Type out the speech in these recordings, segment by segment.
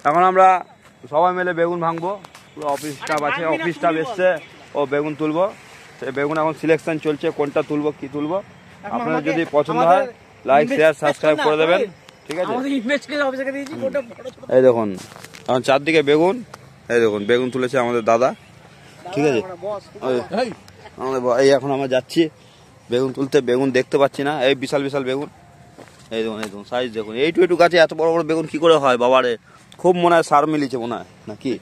এখন আমরা সবাই মিলে বেগুন ভাঙবো। পুরো অফিস স্টাফ আছে, অফিস স্টাফ এসছে, ও বেগুন তুলবো। সেই বেগুন এখন সিলেকশন চলছে, কোনটা তুলবো কি তুলবো। আপনাদের যদি পছন্দ হয় লাইক শেয়ার সাবস্ক্রাইব করে দেবেন, ঠিক আছে। এই দেখুন এখন চারদিকে বেগুন, এই দেখুন বেগুন তুলেছে আমাদের দাদা, ঠিক আছে। এই এখন আমরা যাচ্ছি বেগুন তুলতে। বেগুন দেখতে পাচ্ছি না, এই বিশাল বিশাল বেগুন, এই দেখুন এই দেখুন সাইজ দেখুন। এইটু গাছে এত বড় বড় বেগুন কি করে হয় বাবারে, খুব মনে হয় সার মিলিছে মনে হয় নাকি।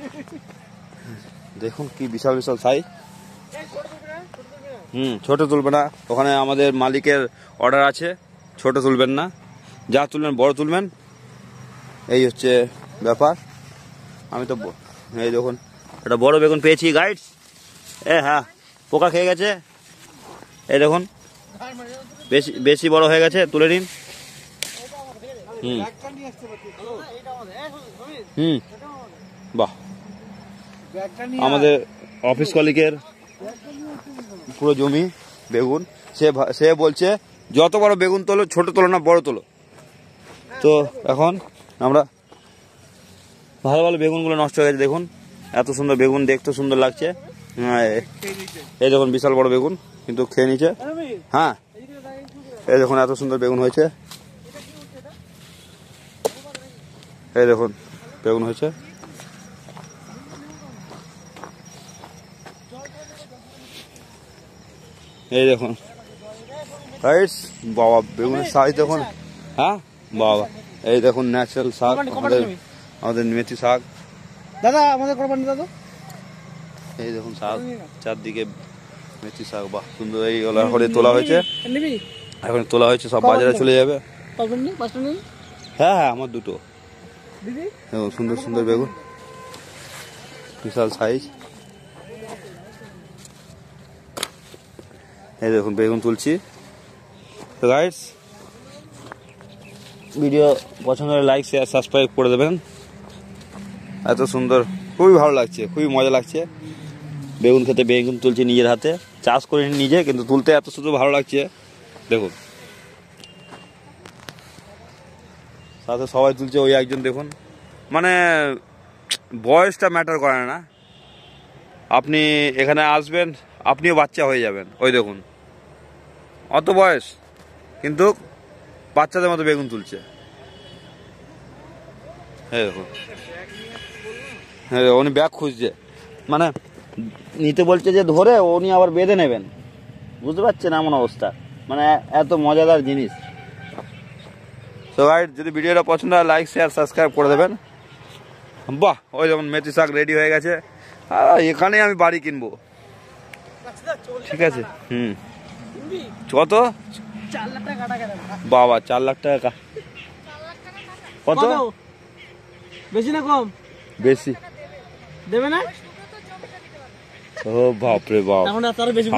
দেখুন কি বিশাল বিশাল সাইজ। ছোট তুলবে না, ওখানে আমাদের মালিকের অর্ডার আছে, ছোট তুলবেন না, যা তুলবেন বড় তুলবেন, এই হচ্ছে ব্যাপার। আমি তো এই দেখুন একটা বড় বেগুন পেয়েছি গাইডস। হ্যাঁ পোকা খেয়ে গেছে, এই দেখুন বেশি বেশি বড় হয়ে গেছে, তুলে নিন। বাহ, আমাদের অফিস কলিগের পুরো জমি বেগুন। সে বলছে যত বড় বেগুন তোলো, ছোট তোলো না, বড় তোলো। তো এখন আমরা ভালো ভালো বেগুনগুলো নষ্ট হয়ে গেছে, দেখুন এত সুন্দর বেগুন, দেখতে সুন্দর লাগছে। এই দেখুন বিশাল বড় বেগুন, কিন্তু খেয়ে নিচ্ছে। হ্যাঁ এই দেখুন এত সুন্দর বেগুন হয়েছে, এই দেখুন বেগুন হয়েছে। এই দেখুন বাবা বেগুনের সাইজ দেখুন। হ্যাঁ বাবা, এই দেখুন ন্যাচারাল শাক, আমাদের মেথি শাক দাদা, আমাদের কোরবানি দাদা। এই দেখুন শাক, চারদিকে মেথি শাক, বাহ সুন্দর। এই করে তোলা হয়েছে, এখন তোলা হয়েছে, সব বাজারে চলে যাবে। হ্যাঁ আমার দুটো। সুন্দর সুন্দর বেগুন, বিশাল সাইজ। এই দেখুন বেগুন তুলছি। তো গাইস, ভিডিও পছন্দ হলে লাইক শেয়ার সাবস্ক্রাইব করে দেবেন। এত সুন্দর, খুবই ভালো লাগছে, খুবই মজা লাগছে বেগুন খেতে। বেগুন তুলছি নিজের হাতে, চাষ করে নিজে, কিন্তু তুলতে এত সুন্দর ভালো লাগছে দেখুন। সাথে সবাই তুলছে, ওই একজন দেখুন, মানে বয়সটা ম্যাটার করে না। আপনি এখানে আসবেন, আপনিও বাচ্চা হয়ে যাবেন। ওই দেখুন অত বয়স, কিন্তু বাচ্চাদের মতো বেগুন তুলছে। হ্যাঁ দেখুন, হ্যাঁ উনি ব্যাগ খুঁজছে, মানে নিতে বলছে যে ধরে, উনি আবার বেঁধে নেবেন, বুঝতে পারছেন এমন অবস্থা, মানে এত মজাদার জিনিস। তো গাইড, যদি ভিডিওটা পছন্দ হয় লাইক শেয়ার সাবস্ক্রাইব করে দেবেন। বাহ, ওই যেমন মেথি শাক রেডি হয়ে গেছে, আর এখানেই আমি বাড়ি কিনবো, ঠিক আছে। কত? বাবা 4 লাখ টাকা? কত? বেশি না কম? বেশি দেবে না? ও বাপরে বাপ,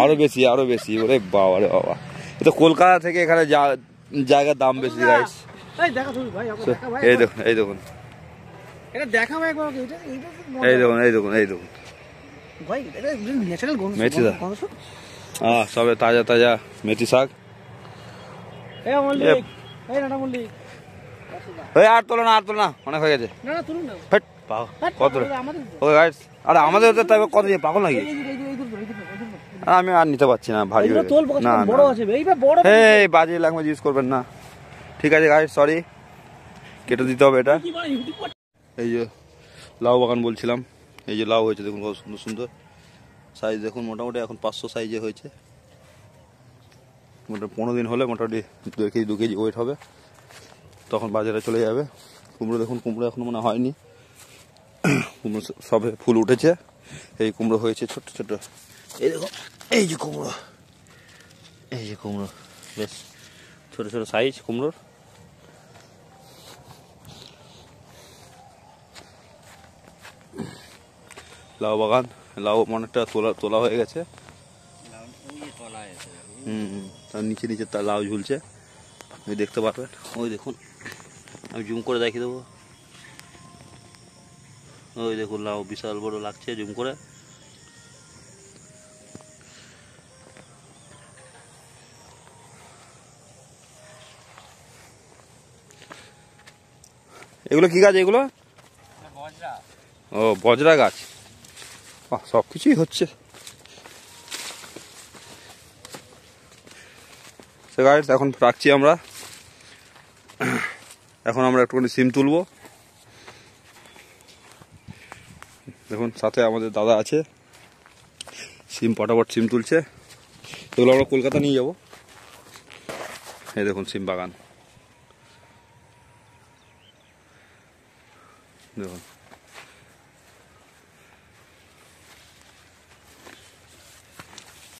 আরো বেশি আরো বেশি। ওরে বাবা রে বাবা, এটা কলকাতা থেকে এখানে জায়গার দাম বেশি গাইস। এই দেখুন এই দেখুন, এই দেখুন এই দেখুন এই দেখুন মেথি শাক, সবে তাজা তাজা মেথি শাক। আর তোলো না, আর তোলো না, অনেক হয়ে গেছে। কত? আরে আমাদের কত দিয়ে পাগল নাকি? আমি আর নিতে পারছি না, ভারী না, বাজে ল্যাঙ্গুয়েজ ইউজ করবেন না, ঠিক আছে গাইস, সরি, কেটে দিতে হবে এটা। এই যে লাউ বাগান বলছিলাম, এই যে লাউ হয়েছে দেখুন কত সুন্দর সুন্দর সাইজ দেখুন। মোটামুটি এখন 500 সাইজে হয়েছে, মোটামুটি 15 দিন হলে মোটামুটি 2 কেজি ওয়েট হবে, তখন বাজারে চলে যাবে। কুমড়ো দেখুন, কুমড়ো এখনো মনে হয়নি, কুমড়ো সবে ফুল উঠেছে। এই কুমড়ো হয়েছে ছোট ছোট, এই দেখুন এই যে কুমড়ো, এই যে কুমড়ো, বেশ ছোট ছোট সাইজ কুমড়োর। লাউ বাগান, লাউ অনেকটা তোলা হয়ে গেছে। তার নিচে নিচে তার লাউ ঝুলছে, ওই দেখতে পারবেন। ওই দেখুন, আমি জুম করে দেখিয়ে দেবো, ওই দেখুন লাউ বিশাল বড় লাগছে জুম করে। এগুলো কি গাছ এগুলো? ও বজরা গাছ। সব কিছুই হচ্ছে। গাইস এখন রাখছি আমরা। এখন আমরা একটুখানি সিম তুলবো। দেখুন সাথে আমাদের দাদা আছে, সিম পটাপট সিম তুলছে। এগুলো আমরা কলকাতা নিয়ে যাব। এই দেখুন সিম বাগান দেখুন।